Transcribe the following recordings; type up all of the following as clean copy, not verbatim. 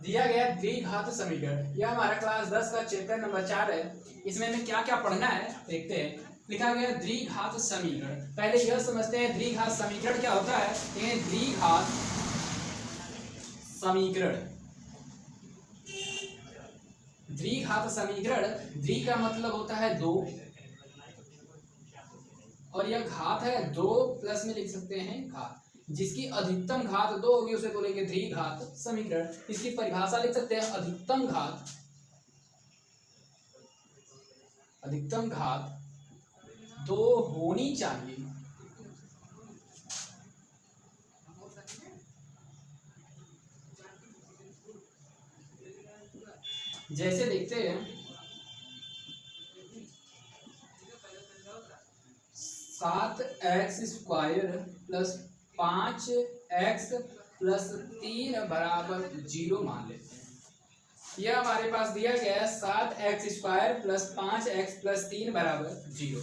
दिया गया द्विघात समीकरण। यह हमारा क्लास 10 का चैप्टर नंबर 4 है। इसमें हमें क्या क्या पढ़ना है देखते हैं। लिखा गया द्विघात समीकरण। पहले यह समझते हैं द्विघात समीकरण क्या होता है। द्विघात समीकरण, द्विघात समीकरण, द्वि का मतलब होता है दो और यह घात है दो, प्लस में लिख सकते हैं घात। जिसकी अधिकतम घात दो होगी उसे बोलेंगे द्विघात समीकरण। इसकी परिभाषा लिख सकते हैं, अधिकतम घात दो होनी चाहिए। जैसे देखते हैं 7x² प्लस 5x प्लस 3 बराबर 0 मान लेते हैं। यह हमारे पास दिया गया है 7x² प्लस 5x प्लस 3 बराबर 0।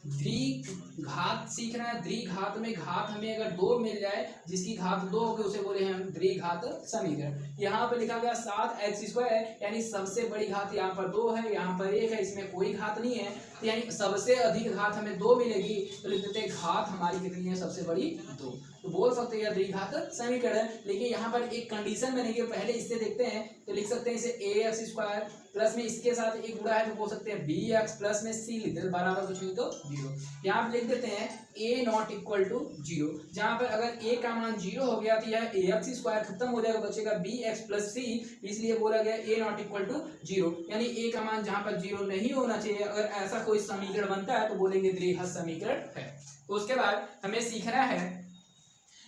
द्विघात सीखना है। द्विघात में घात हमें अगर दो मिल जाए, जिसकी घात दो होगी उसे बोले हम द्विघात समीकरण। यहाँ पे लिखा गया 7x² यानी सबसे बड़ी घात यहाँ पर दो है, यहाँ पर एक है, इसमें कोई घात नहीं है, यानी सबसे अधिक घात हमें दो मिलेगी। तो लिख देते हैं घात हमारी कितनी है, सबसे बड़ी दो। तो बोल सकते हैं यह द्विघात समीकरण है। लेकिन यहाँ पर एक कंडीशन बनेगी, पहले इससे देखते हैं। तो लिख सकते हैं इसे ax² प्लस में इसके साथ एक जुड़ा है तो बोल सकते हैं bx प्लस में c लिख देते बराबर कुछ नहीं तो 0। यहाँ पे लिख देते हैं a नॉट इक्वल टू 0। जहाँ पर अगर a का मान 0 हो गया तो यह ax² खत्म हो जाएगा, बचेगा bx प्लस c, इसलिए बोला गया a नॉट इक्वल टू 0। यानी a का मान जहाँ पर 0 नहीं होना चाहिए, अगर ऐसा कोई समीकरण बनता है तो बोलेंगे द्विघात समीकरण है। तो उसके बाद हमें सीखना है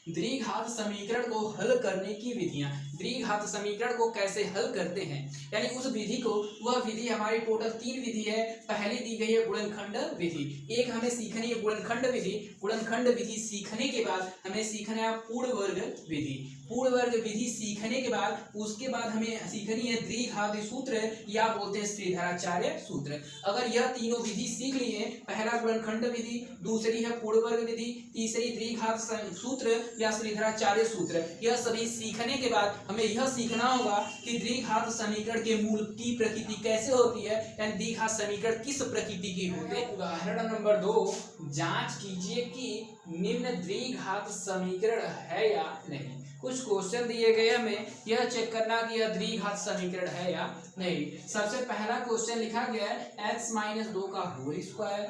द्विघात समीकरण को हल करने की विधियां। द्विघात समीकरण को कैसे हल करते हैं, यानी उस विधि को, वह विधि हमारी टोटल 3 विधि है। पहली दी गई है गुणनखंड विधि, एक हमें सीखनी है गुणनखंड विधि। गुणनखंड विधि सीखने के बाद हमें सीखना है पूर्ण वर्ग विधि। पूर्ण वर्ग विधि सीखने के बाद उसके बाद हमें सीखनी है द्विघात सूत्र, या बोलते हैं श्रीधराचार्य सूत्र। अगर यह तीनों विधि सीख ली है, पहला गुणनखंड विधि, दूसरी है पूर्ण वर्ग विधि, तीसरी द्विघात सूत्र या श्रीधराचार्य सूत्र, यह सभी सीखने के बाद हमें यह सीखना होगा कि द्विघात समीकरण के मूल की प्रकृति कैसे होती है, यानी द्विघात समीकरण किस प्रकृति की होते हैं। उदाहरण नंबर 2, जांच कीजिए कि निम्न द्विघात समीकरण है या नहीं। कुछ क्वेश्चन दिए गए, हमें यह चेक करना कि यह द्विघात समीकरण है या नहीं। सबसे पहला क्वेश्चन लिखा गया है x - 2 का होल स्क्वायर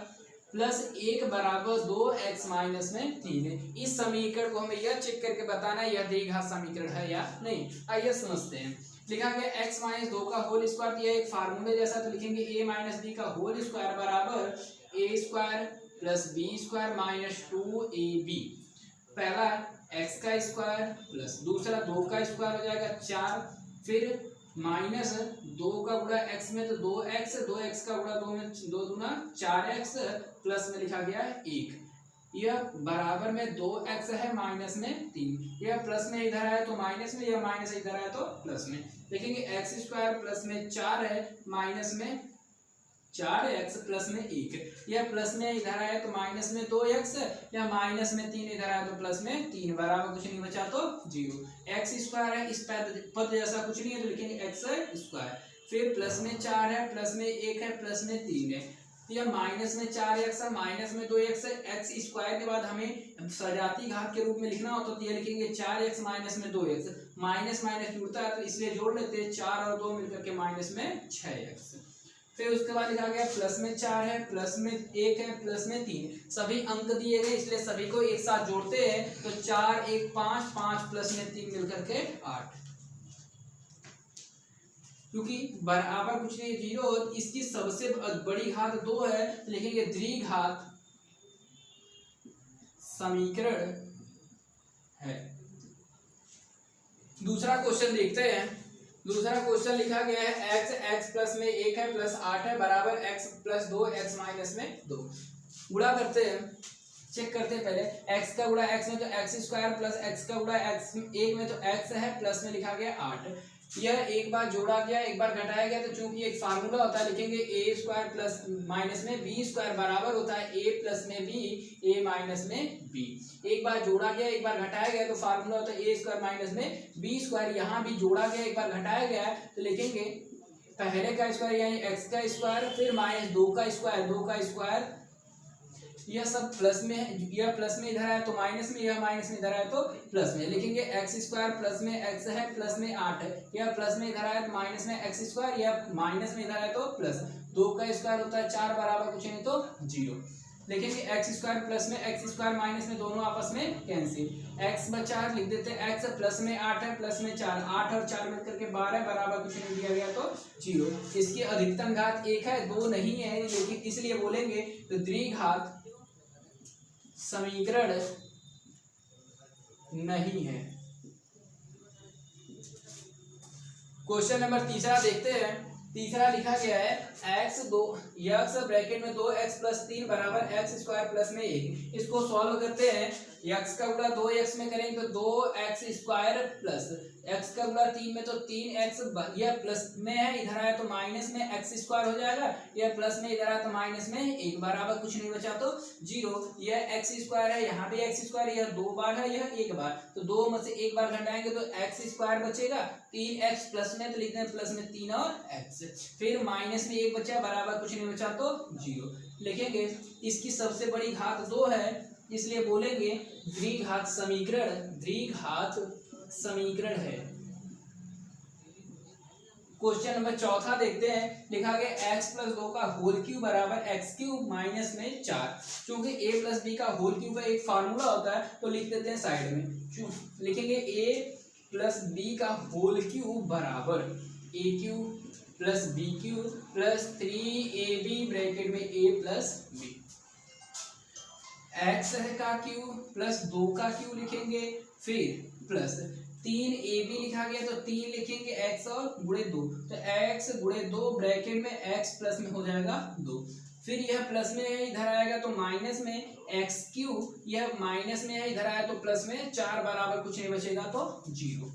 प्लस 1 बराबर 2x माइनस में 3। इस समीकरण को हमें यह चेक करके बताना है यह द्विघात समीकरण है या नहीं। आइए समझते हैं। लिखा गया x - 2 का होल स्क्वायर, दिया एक फार्मूले जैसा, तो लिखेंगे a - b का होल स्क्वायर बराबर a² plus b² minus 2ab। पहला x का स्क्वायर प्लस दूसरा 2 का स्क्वायर हो जाएगा 4, फिर माइनस 2 का गुणा x में तो 2x, 2x का गुणा 2 में 2 दूना 4x, प्लस में लिखा गया है 1। यह बराबर में 2x है, माइनस में 3। यह प्लस में इधर आया तो माइनस में, यह माइनस इधर आया तो प्लस में। देखेंगे x² प्लस में 4 है, माइनस में 4x प्लस में 1। यह प्लस में इधर आया तो माइनस में 2x, या माइनस में 3 इधर आया तो प्लस में 3, बराबर कुछ नहीं बचा तो 0। x² है, इस पद जैसा कुछ नहीं है तो लिखेंगे x²। फिर प्लस में 4 है, प्लस में 1 है, प्लस में 3 है। यह माइनस में 4x है, माइनस में 2x है। x² के बाद हमें सजाती घात के रूप में लिखना हो तो यह लिखेंगे 4x माइनस में 2x। माइनस माइनस जुड़ता है तो इसलिए जोड़ लेते हैं, 4 और 2 मिलकर के माइनस में 6x। फिर उसके बाद लिखा गया प्लस में 4 है, प्लस में 1 है, प्लस में 3। सभी अंक दिए गए इसलिए सभी को एक साथ जोड़ते हैं तो 4 1 5, 5 प्लस में 3 मिलकर के 8। क्योंकि बराबर कुछ नहीं 0, इसकी सबसे बड़ी घात 2 है, लिखेंगे द्विघात समीकरण है। दूसरा क्वेश्चन देखते हैं। दूसरा क्वेश्चन लिखा गया है x प्लस में 1 है प्लस 8 है बराबर x प्लस 2x माइनस में 2। गुणा करते हैं, चेक करते हैं। पहले x का गुणा x में तो x² प्लस x का गुणा x 1 में तो x है, प्लस में लिखा गया 8। यह एक बार जोड़ा गया एक बार घटाया गया, तो चूंकि एक फार्मूला होता है, लिखेंगे ए स्क्वायर प्लस माइनस में बी स्क्वायर बराबर होता है ए प्लस में बी, ए माइनस में बी। एक बार जोड़ा गया एक बार घटाया गया तो फार्मूला होता है ए स्क्वायर माइनस में बी स्क्वायर। यहाँ भी जोड़ा गया एक बार घटाया गया है तो लिखेंगे पहले का स्क्वायर यानी एक्स का स्क्वायर, फिर माइनस 2 का स्क्वायर, यह सब प्लस में है, यह प्लस में इधर है तो माइनस में, यह माइनस में इधर है तो प्लस में। लिखेंगे एक्स स्क्वायर प्लस में एक्स है प्लस में 8 है, यह प्लस में इधर है तो माइनस में एक्स स्क्वायर, यह माइनस में इधर है तो प्लस। 2 का स्क्वायर होता है 4 बराबर कुछ नहीं तो 0। लिखेंगे एक्स स्क्वायर प्लस में एक्स स्क्वायर माइनस में दोनों आपस में कैंसिल। एक्स बचा लिख देते हैं एक्स प्लस में 8 है प्लस में 4, 8 और 4 मिलकर के 12 बराबर कुछ नहीं दिया गया तो 0। इसकी अधिकतम घात 1 है 2 नहीं है, लेकिन इसलिए बोलेंगे तो द्विघात समीकरण नहीं है। क्वेश्चन नंबर तीसरा देखते हैं। तीसरा लिखा गया है x ब्रैकेट में 2x प्लस 3 बराबर एक्स स्क्वायर प्लस में 1। इसको सॉल्व करते हैं। x का गुणा 2x में करेंगे तो 2x स्क्वायर प्लस x का गुणा 3 में तो 3x, यह प्लस में है इधर आया तो माइनस में x स्क्वायर हो जाएगा, यह प्लस में इधर आया तो माइनस में 1 बराबर कुछ नहीं बचा तो 0। यह x स्क्वायर है यहाँ पे x स्क्वायर, यह 2 बार है यह 1 बार, तो 2 में से 1 बार घटाएंगे तो x स्क्वायर बचेगा। 3x प्लस में तो लिखते हैं प्लस में 3 और x, फिर माइनस में 1 बचा बराबर कुछ नहीं बचा तो 0। लिखेंगे इसकी सबसे बड़ी घात 2 है इसलिए बोलेंगे द्विघात समीकरण है। क्वेश्चन नंबर चौथा देखते हैं। लिखा गया x प्लस 2 का होल क्यूब बराबर एक्स क्यूब माइनस में 4। क्योंकि a प्लस बी का होल क्यूब का एक फार्मूला होता है तो लिख देते हैं साइड में। लिखेंगे a प्लस बी का होल क्यूब बराबर a cube plus b cube plus 3ab bracket में a प्लस बी। x का क्यूब प्लस 2 का क्यूब लिखेंगे, फिर प्लस 3ab लिखा गया तो 3 लिखेंगे x और गुणे 2, तो x गुणे 2 ब्रैकेट में x प्लस में हो जाएगा 2। फिर यह प्लस में है इधर आएगा तो माइनस में x क्यूब, यह माइनस में है इधर आया तो प्लस में 4 बराबर कुछ नहीं बचेगा तो 0।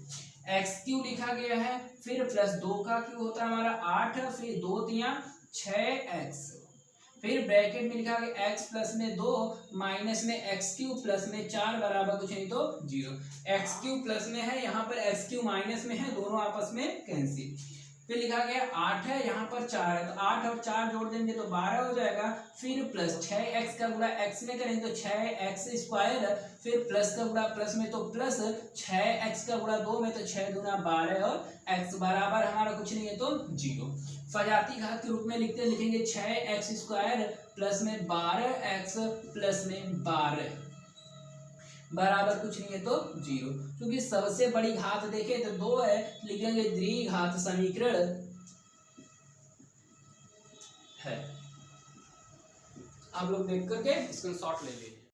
x क्यूब लिखा गया है, फिर प्लस 2 का क्यूब होता है हमारा 8, फिर 2 3 6x, फिर ब्रैकेट में लिखा गया x प्लस में 2 माइनस में x क्यूब प्लस में 4 बराबर कुछ नहीं तो 0। x क्यूब प्लस में है यहाँ पर x क्यूब माइनस में है, दोनों आपस में कैंसिल। फिर लिखा गया 8 है यहाँ पर 4 है तो 8 और 4 जोड़ देंगे तो 12 हो जाएगा। फिर प्लस 6x का गुणा x में करेंगे तो 6x स्क्वायर, फिर प्लस का गुणा प्लस में तो प्लस 6x का गुणा 2 में तो 6 दूना 12 और x बराबर हमारा कुछ नहीं है तो 0। फजाती घात के रूप में लिखेंगे 6x स्क्वायर प्लस में 12x प्लस में 12 बराबर कुछ नहीं है तो 0। क्योंकि सबसे बड़ी घात देखें तो 2 है, लिखेंगे द्विघात समीकरण है। आप लोग देख करके स्क्रीनशॉट ले लीजिए।